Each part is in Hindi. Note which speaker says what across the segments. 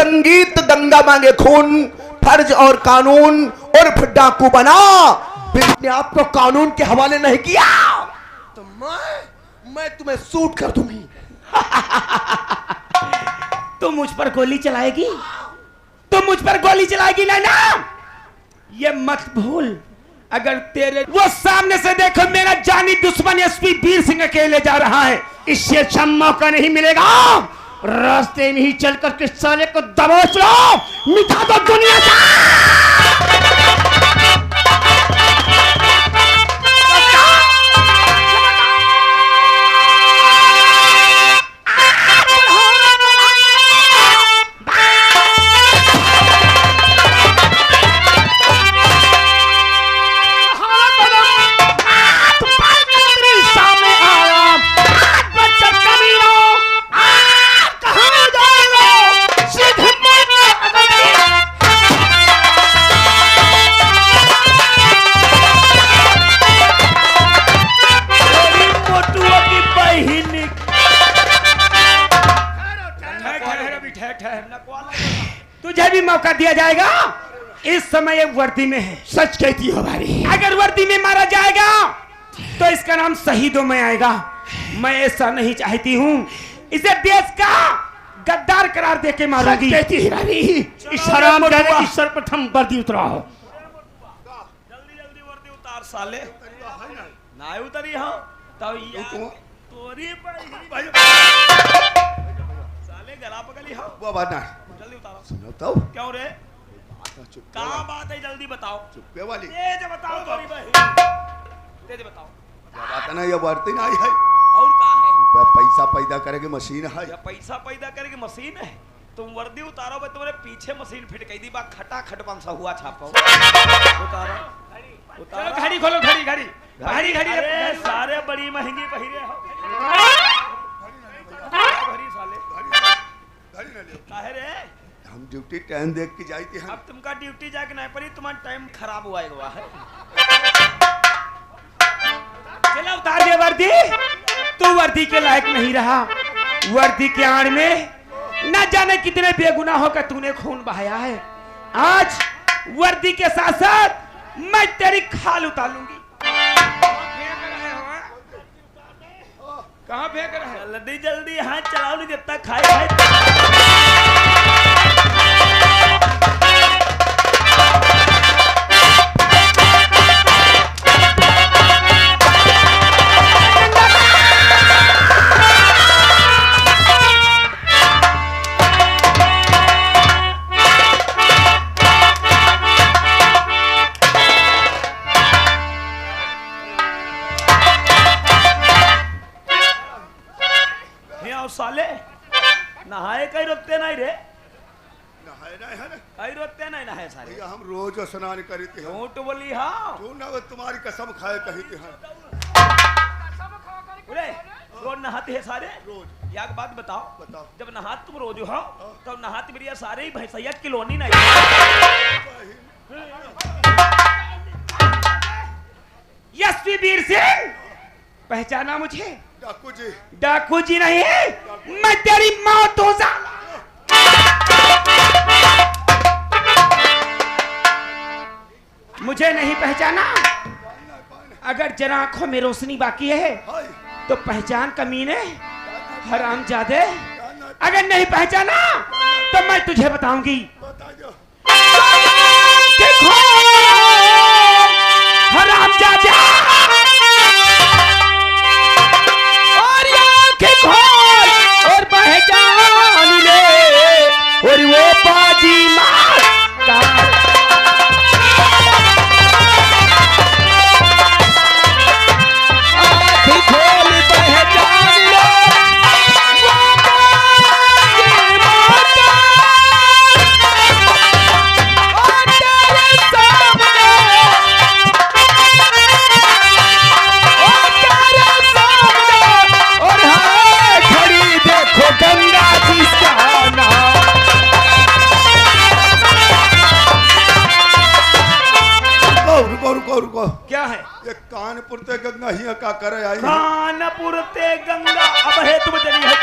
Speaker 1: संगीत गंगा मांगे खून, फर्ज और कानून, और फिर डाकू बना। बिल ने आपको कानून के हवाले नहीं किया तो मैं तुम्हें सूट कर दूंगी।
Speaker 2: तुम मुझ पर गोली चलाएगी? तुम मुझ पर गोली चलाएगी नैना? ये मत भूल, अगर तेरे वो सामने से देखो मेरा जानी दुश्मन एसपी वीर सिंह अकेले जा रहा है, इससे अच्छा मौका नहीं मिलेगा। रास्ते में ही चलकर के साले को दबोच लो, मिटा दो दुनिया से। तुझे भी मौका दिया जाएगा। इस समय ये वर्दी में है।
Speaker 1: सच कहती हो भाई।
Speaker 2: अगर वर्दी में मारा जाएगा तो इसका नाम शहीदों में आएगा। मैं ऐसा नहीं चाहती हूँ, इसे देश का गद्दार करार देके मारूंगी।
Speaker 1: कहती है भाई।
Speaker 2: इस हराम जाने की सर्वप्रथम वर्दी उतराओ।
Speaker 3: जल्दी जल्दी वर्दी उतार साले। ना उतरी हो तो तोरी साले गला पकड़ी हो।
Speaker 1: वो बात ना
Speaker 3: जल्दी उतारो।
Speaker 1: सुनो तो
Speaker 3: क्यों रे? कहाँ बात है? जल्दी बताओ।
Speaker 1: चुप्पे वाली
Speaker 3: तेज बताओ तोरी बहन। तेज बताओ।
Speaker 1: क्या बात है ना, ये बढ़ती नहीं है।
Speaker 3: और कहाँ है?
Speaker 1: पैसा पैदा करेगी मशीन है।
Speaker 3: या पैसा पैदा करेगी मशीन है। तुम वर्दी उतारो भाई, तुम्हारे पीछे मशीन फिट कही दी बा खटा खट पंसा हुआ छापो। उतारो
Speaker 2: चलो घड़ी खोलो, घड़ी घड़ी घड़ी घड़ी।
Speaker 3: अरे सारे बड़ी महंगी पहिरे हो। घड़ी साले काहे रे?
Speaker 1: हम ड्यूटी टाइम देख के जाती हैं।
Speaker 3: अब तुमका ड्यूटी जाके नहीं पड़ी, तुम्हारा टाइम खराब हुआ है।
Speaker 2: चलो उतार दे वर्दी। तू वर्दी के लायक नहीं रहा। वर्दी के आड़ में न जाने कितने बेगुनाहों का तूने खून बहाया है। आज वर्दी के साथ साथ मैं तेरी खाल उतारूंगी। कहाँ फेंक रहा है?
Speaker 3: जल्दी जल्दी हाथ चलाओ, नहीं जब तक खाए खाए। साले नहाए कहीं रोकते नहीं रे?
Speaker 1: नहाए नहीं है ना?
Speaker 3: कहीं रोकते नहीं नहाए सारे।
Speaker 1: भैया हम रोज स्नान करते हैं।
Speaker 3: झूठ बोली। हाँ
Speaker 1: तू ना तुम्हारी कसम खाए कहते हैं।
Speaker 3: रोज नहाते हैं सारे?
Speaker 1: रोज।
Speaker 3: एक बात बताओ,
Speaker 1: बताओ।
Speaker 3: जब नहात तुम रोज हो तब नहात मेरी सारे ही भैंसैया किलोनी नहीं।
Speaker 2: एसपी वीर सिंह, पहचाना मुझे?
Speaker 1: डाकू जी।
Speaker 2: डाकू जी नहीं है, मैं तेरी मौत हो जा। मुझे नहीं पहचाना? अगर जरा आंखों में रोशनी बाकी है तो पहचान कमीने, हरामजादे। अगर नहीं पहचाना तो मैं तुझे बताऊंगी। हरामजादे और पहचान ले, और वो बाजी मारता। खोल पहचान लो, वो बाजी मारता। और तेरे सामने, और तेरे सामने, और हाय खड़ी देखो गंगा जिसका नाम।
Speaker 1: रुको।
Speaker 2: क्या है?
Speaker 1: ये कानपुर ते गंगा ही का करे आई है।
Speaker 3: कानपुर ते गंगा अब है तुम जनी है।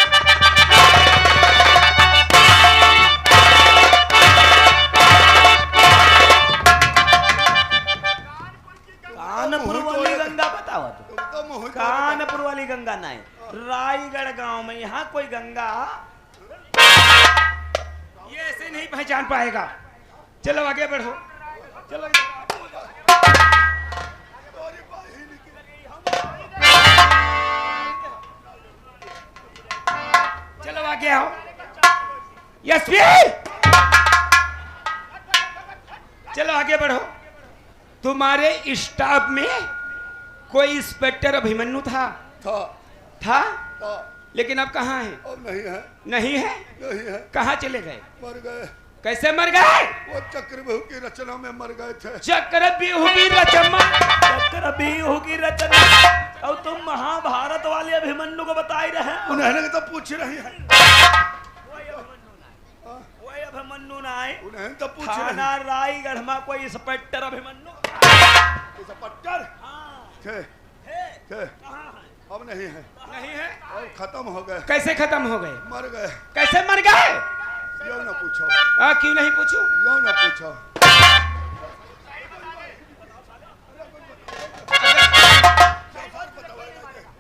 Speaker 3: गांव में यहाँ कोई गंगा।
Speaker 2: ये ऐसे नहीं पहचान पाएगा। चलो आगे बढ़ो, चलो चलो आगे आओ। यशवी, चलो आगे बढ़ो। तुम्हारे स्टाफ में कोई इंस्पेक्टर अभिमन्यु था? था? लेकिन अब कहाँ है?
Speaker 4: अब नहीं है।
Speaker 2: नहीं है?
Speaker 4: नहीं है।
Speaker 2: कहाँ चले गए?
Speaker 4: मर गए।
Speaker 2: कैसे मर गए?
Speaker 4: वो चक्रव्यूह की रचना में मर गए थे।
Speaker 2: चक्रव्यूह की रचना?
Speaker 3: चक्रव्यूह की रचना? और तुम महाभारत वाले अभिमन्यु को बता ही रहे।
Speaker 4: उन्हें तो पूछ रही है।
Speaker 3: वही अभिमन्यु ना आए।
Speaker 4: उन्हें तो पूछ
Speaker 3: थाना रायगढ़ में कोई इंस्पेक्टर अभिमन्यु।
Speaker 4: इंस्पेक्टर थे। थे। अब नहीं है।
Speaker 2: नहीं है?
Speaker 4: और खत्म हो गए।
Speaker 2: कैसे खत्म हो गए?
Speaker 4: मर गए।
Speaker 2: कैसे मर गए?
Speaker 4: यो ना पूछो।
Speaker 2: क्यों नहीं पूछो?
Speaker 4: यो ना पूछो।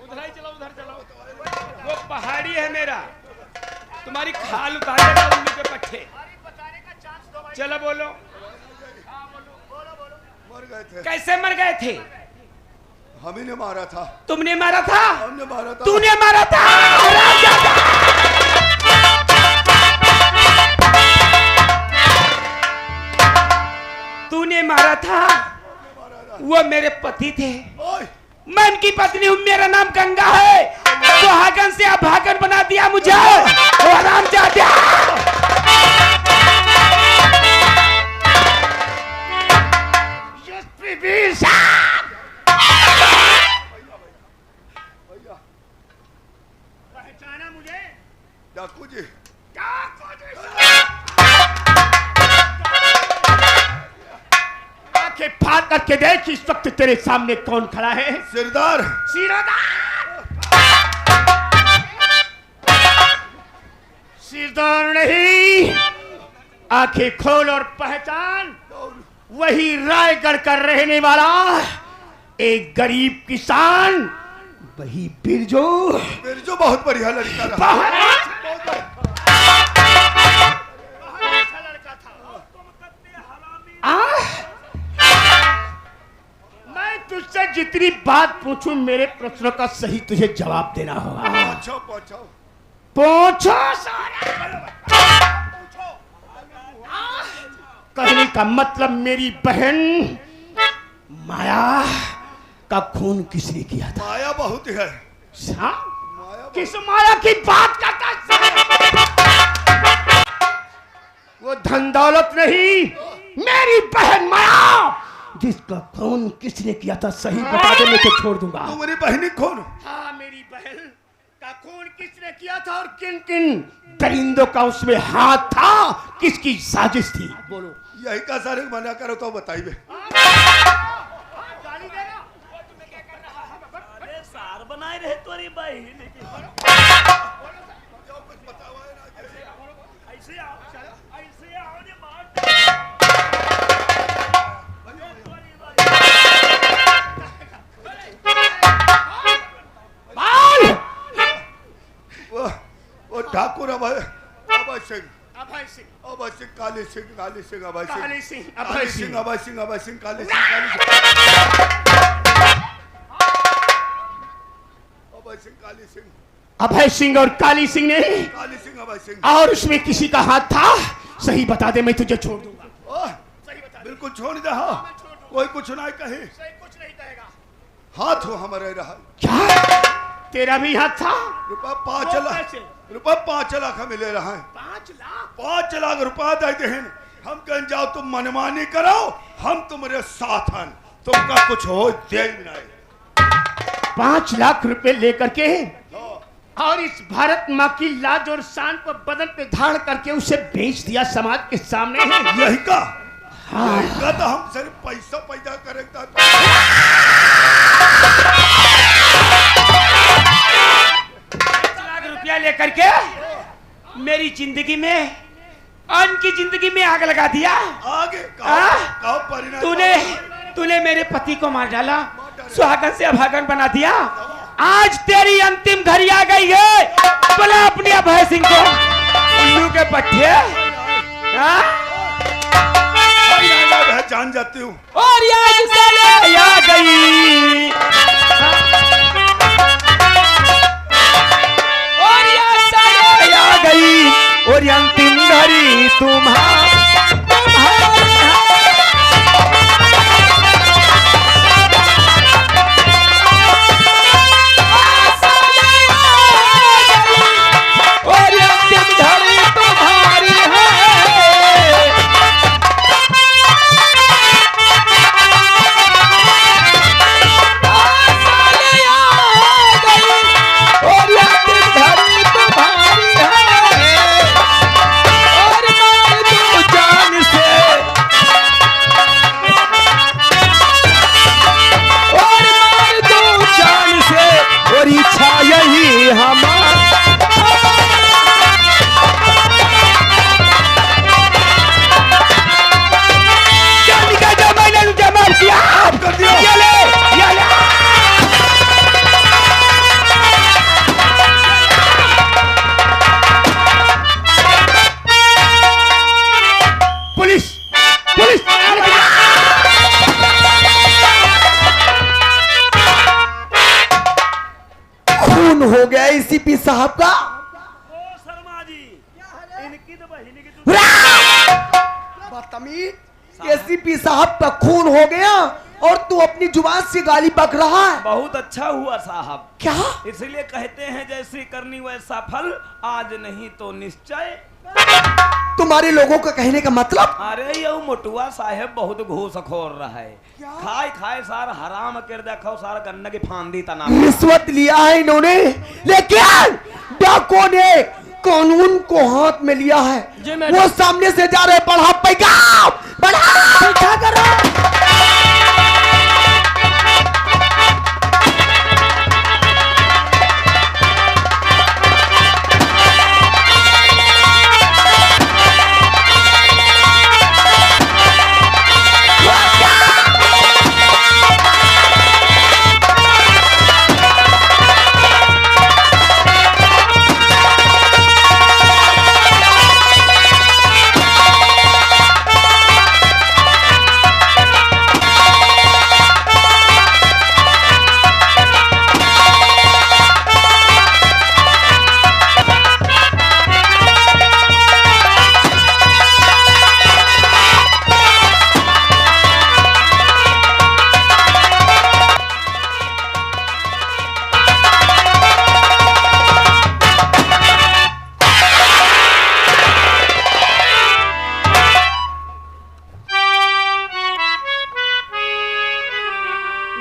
Speaker 2: उधर ही चलो, उधर चलो। वो पहाड़ी है मेरा, तुम्हारी खाल उतारेगा उन्हीं के पट्टे। चलो बोलो।
Speaker 4: मर गए थे।
Speaker 2: कैसे मर गए थे?
Speaker 4: हम ही ने मारा था।
Speaker 2: तुमने मारा था?
Speaker 4: हमने मारा था।
Speaker 2: तूने मारा था? तूने मारा था? वो मेरे पति थे। मैं उनकी पत्नी हूँ, मेरा नाम गंगा है। सुहागन से अभागन बना दिया मुझे। वो हरामजादा।
Speaker 4: पहचाना मुझे? डाकू जी।
Speaker 5: आंखें फाड़ करके देख इस वक्त तेरे सामने कौन खड़ा है।
Speaker 4: सिरदार।
Speaker 5: सिरदार नहीं, आंखें खोल और पहचान। वही रायगढ़ का रहने वाला एक गरीब किसान, वही बिरजू।
Speaker 4: बिरजू बहुत बढ़िया लड़का रहा।
Speaker 5: बहुत अच्छा लड़का था। मैं तुझसे जितनी बात पूछूं मेरे प्रश्नों का सही तुझे जवाब देना होगा।
Speaker 4: पूछो पूछो।
Speaker 5: पूछो कहने का मतलब मेरी बहन माया का खून किसने किया था?
Speaker 4: माया बहुत है।
Speaker 5: माया किस माया की बात करता है? वो धन दौलत नहीं, मेरी बहन माया जिसका खून किसने किया था सही बता दे, मैं तो छोड़ दूंगा।
Speaker 4: तुम्हारी बहनी कौन?
Speaker 5: हाँ, मेरी बहन का खून किसने किया था और किन किन दरिंदों का उसमें हाथ था, किसकी साजिश थी? बोलो।
Speaker 4: यही का सारे मना करो तो बताइए।
Speaker 3: अरे सार बनाए रहे तुम्हारी बहन। ऐसे आओ, ऐसे आओ ने बात।
Speaker 4: वो ठाकुर अभय सिंह।
Speaker 5: अभय सिंह,
Speaker 4: अभय सिंह, काली सिंह, काली सिंह, अभय सिंह,
Speaker 5: काली सिंह,
Speaker 4: अभय
Speaker 5: अभय
Speaker 4: सिंह,
Speaker 5: सिंह,
Speaker 4: अभय सिंह, अभय सिंह, काली सिंह, काली सिंह, अभय सिंह, काली सिंह,
Speaker 5: अभय सिंह और काली सिंह ने,
Speaker 4: काली सिंह, अभय सिंह।
Speaker 5: और उसमें किसी का हाथ था सही बता दे, मैं तुझे छोड़ दूंगा।
Speaker 4: बिल्कुल छोड़ दे। हाँ, कोई कुछ नहीं कहे।
Speaker 5: कुछ नहीं कहेगा।
Speaker 4: हाथ हो हमारे रहा।
Speaker 5: क्या तेरा भी हाथ था?
Speaker 4: रुपया 5 लाख, रुपया 5 लाख मिले रहा है।
Speaker 5: 5 लाख?
Speaker 4: 5 लाख रुपया दे दे। हम कहें जाओ तुम मनमानी करो, हम तुम्हारे साथ हैं, तुमका कुछ हो दे नहीं।
Speaker 5: 5 लाख रुपए लेकर के और इस भारत माँ की लाज और शान को बदन पे धारण करके उसे बेच दिया समाज के सामने।
Speaker 4: यही का? हाँ। यही का तो हम सिर्फ पैसा पैदा करेगा।
Speaker 2: 5 लाख रुपया लेकर के मेरी जिंदगी में, उनकी जिंदगी में आग लगा दिया।
Speaker 4: आगे कहो परिणाम।
Speaker 2: तूने मेरे पति को मार डाला, सुहागन से अभागन बना दिया। आज तेरी अंतिम घड़ी आ गई है। बोला अपने अभय सिंह को। उल्लू के पट्टे हाँ?
Speaker 4: मैं जान जाती हूँ।
Speaker 2: और आज साले आ गई और ये साले आ गई और ये अंतिम घड़ी तुम्हारी
Speaker 1: हो गया एसीपी साहब का।
Speaker 3: ओ शर्मा जी, इनकी तो बहिनी की
Speaker 1: बदतमीज, एसीपी साहब का खून हो गया और तू अपनी जुबान से गाली बक रहा है।
Speaker 3: बहुत अच्छा हुआ साहब।
Speaker 1: क्या?
Speaker 3: इसलिए कहते हैं जैसी करनी वैसा फल, आज नहीं तो निश्चय।
Speaker 1: तुम्हारे लोगों का कहने का मतलब?
Speaker 3: अरे ये मोटुआ साहेब बहुत घूसखोर रहा है। खाए खाए सार हराम कर देखो सार गन्ना की फांदी तना।
Speaker 1: रिश्वत लिया है इन्होंने, लेकिन डाकों ने कानून को हाथ में लिया है। वो सामने से जा रहे, बढ़ा पैगा बढ़ा क्या कर रहा?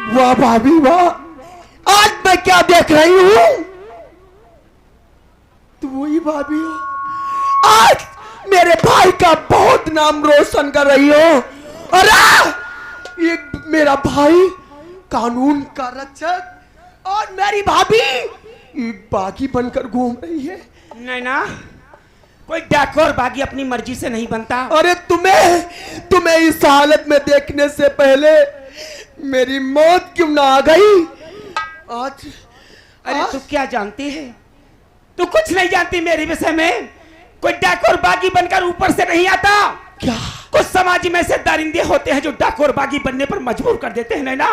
Speaker 1: वाह भाभी वाह, आज मैं क्या देख रही हूं? तू वही भाभी हो, आज मेरे भाई का बहुत नाम रोशन कर रही हो। अरे एक मेरा भाई कानून का रक्षक और मेरी भाभी एक बागी बनकर घूम रही है।
Speaker 2: नहीं ना, कोई डाकोर बागी अपनी मर्जी से नहीं बनता।
Speaker 1: अरे तुम्हें इस हालत में देखने से पहले मेरी मौत क्यों ना आ गई आज?
Speaker 2: अरे तू क्या जानती है? तू कुछ नहीं जानती मेरे विषय में। कोई डाकोर बागी बनकर ऊपर से नहीं आता।
Speaker 1: क्या?
Speaker 2: कुछ समाज में ऐसे दरिंदे होते हैं जो डाकोर बागी बनने पर मजबूर कर देते हैं। नैना,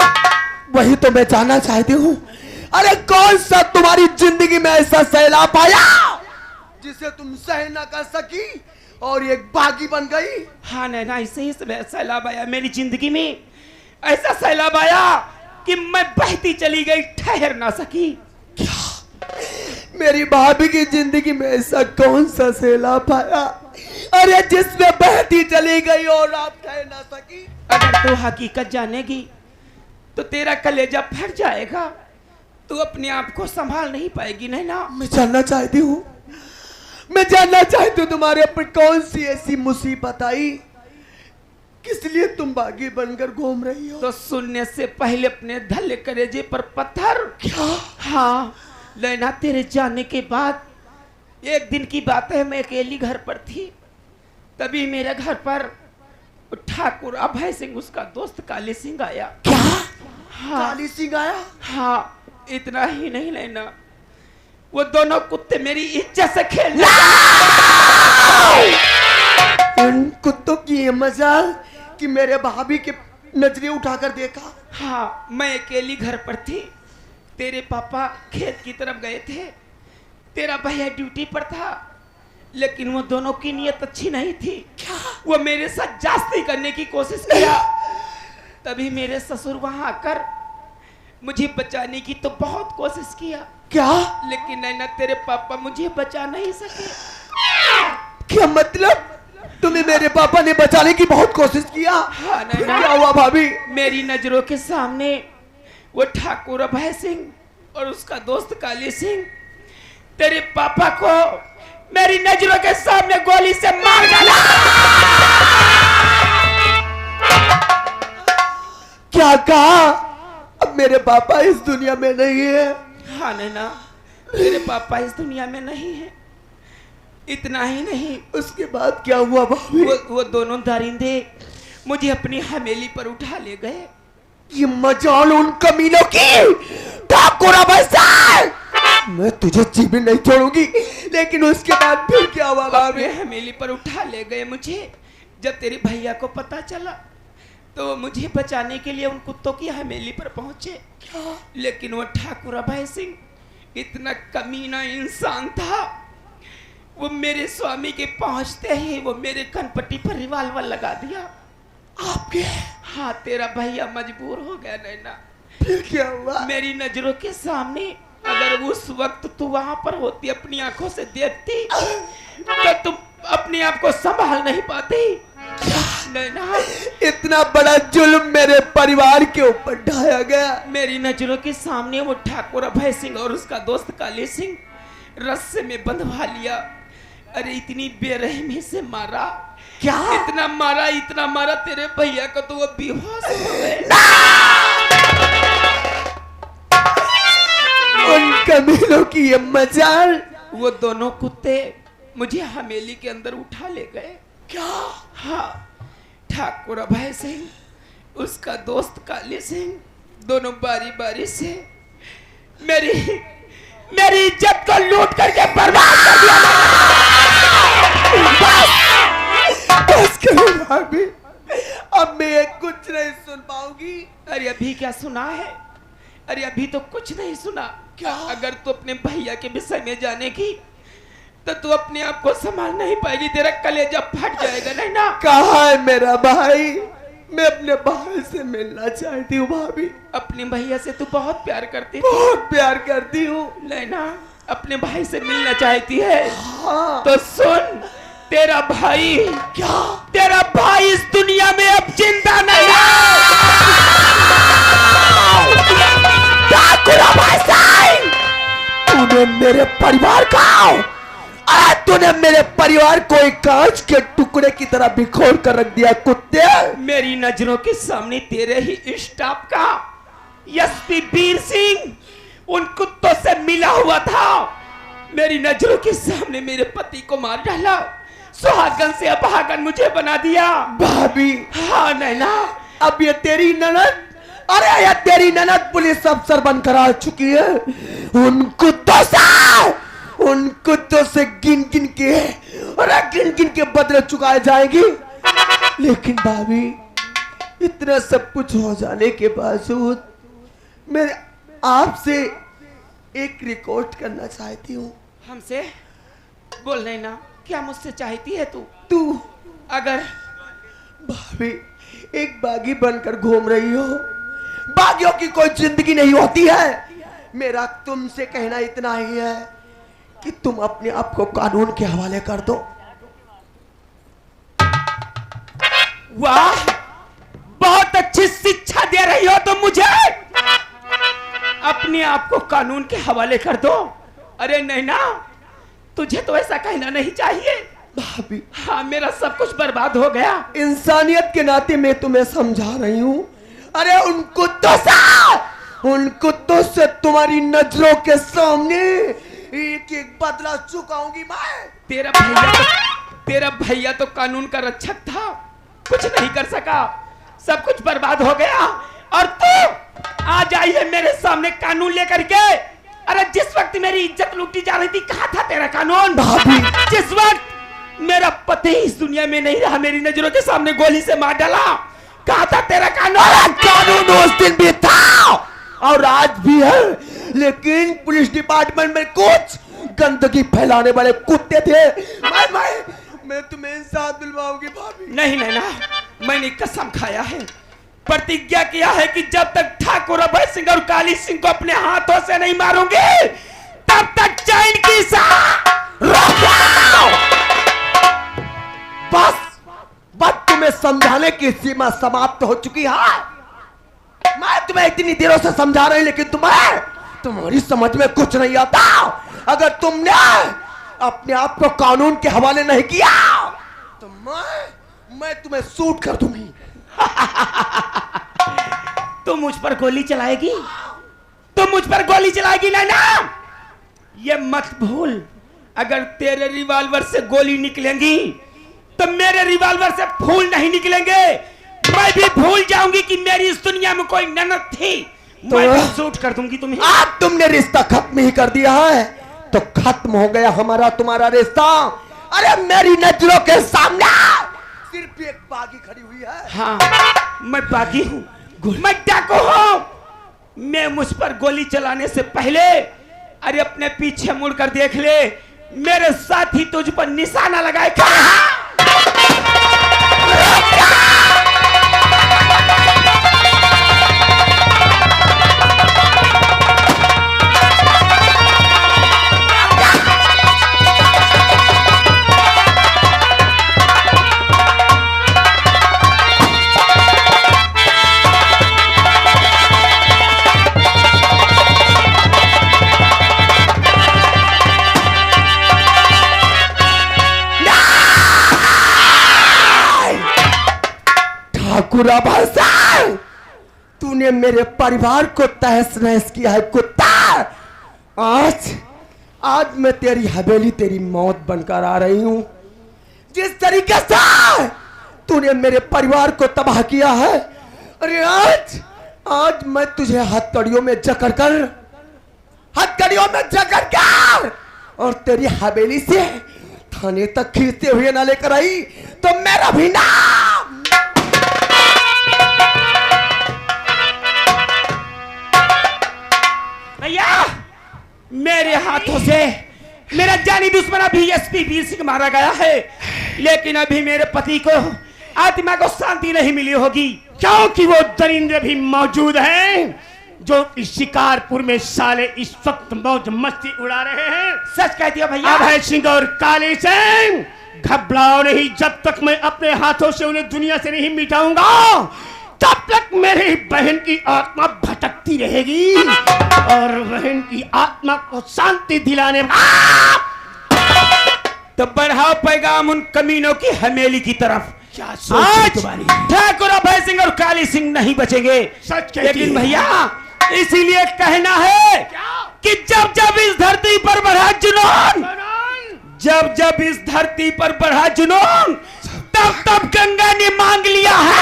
Speaker 1: वही तो मैं जानना चाहती हूँ। अरे कौन सा तुम्हारी जिंदगी में ऐसा सैलाब आया जिसे तुम सह न कर सकी और एक बागी बन गई?
Speaker 2: हाँ नैना, ऐसे ही सैलाब आया मेरी जिंदगी में। ऐसा सैलाब आया कि मैं बहती चली गई, ठहर ना सकी।
Speaker 1: क्या? मेरी भाभी की जिंदगी में ऐसा कौन सा सैलाब आया, अरे जिसमें बहती चली गई और आप ठहर ना सकी?
Speaker 2: अगर तू हकीकत जानेगी तो तेरा कलेजा फट जाएगा। तू अपने आप को संभाल नहीं पाएगी। नैना,
Speaker 1: मैं जानना चाहती हूँ, मैं जानना चाहती हूँ तुम्हारे ऊपर कौन सी ऐसी मुसीबत आई, किस लिए तुम बागी बनकर घूम रही हो?
Speaker 2: तो सुनने से पहले अपने धले कलेजे पर पत्थर।
Speaker 1: क्या?
Speaker 2: हाँ नैना, तेरे जाने के बाद एक दिन की बात है, मैं अकेली घर पर थी। तभी मेरे घर पर ठाकुर अभय सिंह, उसका दोस्त काली सिंह आया।
Speaker 1: क्या?
Speaker 2: हाँ
Speaker 1: काली सिंह आया?
Speaker 2: हाँ, इतना ही नहीं नैना, वो दोनों कुत्ते मेरी इज्जत से खेल
Speaker 1: उन कुत्तों की ये मजाल कि मेरे भाभी के नजरें उठाकर देखा।
Speaker 2: हाँ, मैं अकेली घर पर थी, तेरे पापा खेत की तरफ गए थे, तेरा भैया ड्यूटी पर था, लेकिन वो दोनों की नीयत अच्छी नहीं थी।
Speaker 1: क्या?
Speaker 2: वो मेरे साथ जास्ती करने की कोशिश किया। तभी मेरे ससुर वहां आकर मुझे बचाने की तो बहुत कोशिश किया,
Speaker 1: क्या?
Speaker 2: लेकिन नैना तेरे पापा मुझे बचा नहीं सके।
Speaker 1: क्या मतलब? तुम्हें मेरे पापा ने बचाने की बहुत कोशिश किया?
Speaker 2: हाँ
Speaker 1: फिर
Speaker 2: नैना,
Speaker 1: क्या हुआ भाभी?
Speaker 2: मेरी नजरों के सामने वो ठाकुर अभय सिंह और उसका दोस्त काली सिंह तेरे पापा को मेरी नजरों के सामने गोली से मार डाला।
Speaker 1: क्या कहा? अब मेरे पापा इस दुनिया में नहीं है।
Speaker 2: हाँ नैना, तेरे पापा इस दुनिया में नहीं है। इतना ही नहीं,
Speaker 1: उसके बाद क्या हुआ भाभी?
Speaker 2: वो दोनों दरिंदे मुझे अपनी हवेली पर उठा ले गए।
Speaker 1: ये मजाल उन कमीनों की! ठाकुर अभय सिंह! मैं तुझे जीवित नहीं छोड़ूंगी। लेकिन उसके बाद फिर क्या हुआ भाभी?
Speaker 2: अपने हवेली पर उठा ले गए मुझे। जब तेरे भैया को पता चला तो मुझे बचाने के लिए उन कुत्तों की हवेली पर पहुंचे। लेकिन वो ठाकुर अभय सिंह इतना कमीना इंसान था, वो मेरे स्वामी के पहुंचते ही वो मेरे कनपट्टी पर रिवाल्वर लगा दिया।
Speaker 1: आपके?
Speaker 2: हाँ, तेरा भैया मजबूर हो गया नैना।
Speaker 1: फिर क्या हुआ?
Speaker 2: मेरी नजरों के सामने अगर उस वक्त तू वहां पर होती, अपनी आंखों से देखती, तो तुम अपने आप को संभाल नहीं पाती नैना।
Speaker 1: इतना बड़ा जुल्म मेरे परिवार के ऊपर ढाया गया।
Speaker 2: मेरी नजरों के सामने वो ठाकुर अभय सिंह और उसका दोस्त काली सिंह रस्से में बंधवा लिया। अरे इतनी बेरहमी से मारा।
Speaker 1: क्या?
Speaker 2: इतना मारा तेरे भैया को तो वो बेहोश हो गए।
Speaker 1: उन कमीनों की ये मजाल!
Speaker 2: वो दोनों कुत्ते मुझे हवेली के अंदर उठा ले गए।
Speaker 1: क्या?
Speaker 2: हाँ, ठाकुर अभय सिंह उसका दोस्त काली सिंह दोनों बारी बारी से मेरी इज्जत को लूट करके बर्बाद कर दिया।
Speaker 1: बस करो भाभी, अब मैं ये कुछ नहीं सुन पाऊंगी।
Speaker 2: अरे अभी क्या सुना है? अरे अभी तो कुछ नहीं सुना। क्या? अगर तू अपने भैया के विषय में जानेगी तो तू अपने आप को संभाल नहीं पाएगी, तेरा कलेजा फट जाएगा नैना।
Speaker 1: कहाँ है मेरा भाई? मैं अपने भाई से मिलना चाहती हूँ भाभी।
Speaker 2: अपने भैया से तू बहुत प्यार करती थी
Speaker 1: बहुत प्यार करती हूँ।
Speaker 2: नैना, अपने भाई से मिलना चाहती है।
Speaker 1: हाँ।
Speaker 2: तो सुन, तेरा भाई,
Speaker 1: क्या?
Speaker 2: तेरा भाई इस दुनिया में अब जिंदा नहीं है।
Speaker 1: ठाकुर अभय सिंह! तूने मेरे परिवार को तूने मेरे परिवार को एक कांच के टुकड़े की तरह बिखोर कर रख दिया कुत्ते।
Speaker 2: मेरी नजरों के सामने तेरे ही स्टाफ का एसपी वीर सिंह उन कुत्तों से मिला हुआ था। मेरी नजरों के सामने मेरे पति को मार डाला, सुहागन से अभागन मुझे बना दिया।
Speaker 1: भाभी!
Speaker 2: हाँ नैना,
Speaker 1: अब ये तेरी ननद, अरे ये तेरी ननद पुलिस अफसर बनकर आ चुकी है। उन कुत्तों से गिन गिन के बदले चुकाए जाएंगी। लेकिन भाभी, इतना सब कुछ हो जाने के बावजूद मैं आपसे एक रिक्वेस्ट करना चाहती हूँ।
Speaker 2: हमसे बोल नैना, क्या मुझसे चाहती है
Speaker 1: तू
Speaker 2: अगर
Speaker 1: भाभी एक बागी बनकर घूम रही हो, बागियों की कोई जिंदगी नहीं होती है। मेरा तुमसे कहना इतना ही है कि तुम अपने आप को कानून के हवाले कर दो।
Speaker 2: वाह, बहुत अच्छी शिक्षा दे रही हो तुम मुझे। अपने आप को कानून के हवाले कर दो। अरे नैना, तुझे तो ऐसा कहना नहीं चाहिए
Speaker 1: भाभी।
Speaker 2: हाँ, मेरा सब कुछ बर्बाद हो गया।
Speaker 1: इंसानियत के नाते मैं तुम्हें समझा रही हूँ। अरे उन कुत्तों से तुम्हारी नजरों के सामने एक एक बदला चुकाऊंगी मैं।
Speaker 2: तेरा भैया तो कानून का रक्षक था, कुछ नहीं कर सका, सब कुछ बर्बाद हो गया। और तू आ जाइए मेरे सामने कानून लेकर के। अरे जिस वक्त मेरी इज्जत लूटी जा रही थी, कहाँ था तेरा कानून?
Speaker 1: भाभी
Speaker 2: जिस वक्त मेरा पति इस दुनिया में नहीं रहा, मेरी नजरों के सामने गोली से मार डाला, कहाँ था तेरा कानून?
Speaker 1: कानून उस दिन भी था और आज भी है, लेकिन पुलिस डिपार्टमेंट में कुछ गंदगी फैलाने वाले कुत्ते थे। मैं तुम्हें इंसाफ दिलवाऊंगी भाभी।
Speaker 2: नहीं नैना, मैंने कसम खाया है, प्रतिज्ञा किया है कि जब तक ठाकुर अभय सिंह और काली सिंह को अपने हाथों से नहीं मारूंगी, तब तक चैन की सांस।
Speaker 1: बस तुम्हें समझाने की सीमा समाप्त हो चुकी है। मैं तुम्हें इतनी देरों से समझा रही, लेकिन तुम्हारी समझ में कुछ नहीं आता। अगर तुमने अपने आप को कानून के हवाले नहीं किया तो मैं तुम्हें शूट कर दूंगी।
Speaker 2: तुम मुझ पर गोली चलाएगी? तुम मुझ पर गोली चलाएगी नैना? ये मत भूल, अगर तेरे रिवॉल्वर से गोली निकलेंगी तो मेरे रिवॉल्वर से फूल नहीं निकलेंगे। मैं भी भूल जाऊंगी कि मेरी इस दुनिया में कोई ननद थी।
Speaker 1: तो
Speaker 2: मैं भी शूट कर दूंगी तुम्हें।
Speaker 1: आज तुमने रिश्ता खत्म ही कर दिया है, तो खत्म हो गया हमारा तुम्हारा रिश्ता। अरे मेरी नजरों के सामने सिर्फ एक बागी खड़ी हुई है।
Speaker 2: हाँ, मैं बागी हूँ, मैं डाकू हूँ। मैं मुझ पर गोली चलाने से पहले अरे अपने पीछे मुड़कर देख ले, मेरे साथी तुझ पर निशाना लगाए खड़े हैं।
Speaker 1: ठाकुर अभय सिंह, तूने मेरे परिवार को तहस नहस किया है कुत्ता। आज मैं तेरी हवेली तेरी मौत बनकर आ रही हूं। जिस तरीके से तूने मेरे परिवार को तबाह किया है, अरे आज मैं तुझे हथकड़ियों में जकड़ कर और तेरी हवेली से थाने तक खींचते हुए ना लेकर आई तो मेरा भी नाम।
Speaker 2: भैया, मेरे हाथों से मेरा जानी दुश्मन अभी एसपी वीर सिंह मारा गया है, लेकिन अभी मेरे पति को आत्मा को शांति नहीं मिली होगी,
Speaker 5: क्योंकि वो दरिंदे भी मौजूद हैं जो इस शिकारपुर में साले इस वक्त मौज मस्ती उड़ा रहे हैं।
Speaker 2: सच कहती हो भैया?
Speaker 5: अभय सिंह और काली सिंह, घबराओ नहीं। जब तक मैं अपने हाथों से उन्हें दुनिया से नहीं मिटाऊंगा, तब तक मेरी बहन की आत्मा भटकती रहेगी और बहन की आत्मा को शांति दिलाने।
Speaker 2: तो बढ़ाओ पैगाम उन कमीनों की हवेली की तरफ।
Speaker 5: क्या सोच है तुम्हारी?
Speaker 2: ठाकुर अभय सिंह और काली सिंह नहीं बचेंगे।
Speaker 5: सच कहती
Speaker 2: लेकिन
Speaker 5: है।
Speaker 2: भैया, इसीलिए कहना है कि जब जब इस धरती पर बढ़ा जुनून, जब जब इस धरती पर बढ़ा जुनून, तब तब गंगा ने मांग लिया है।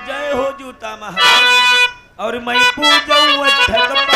Speaker 3: जय हो जूता महाराज और मैं पूजऊ ठग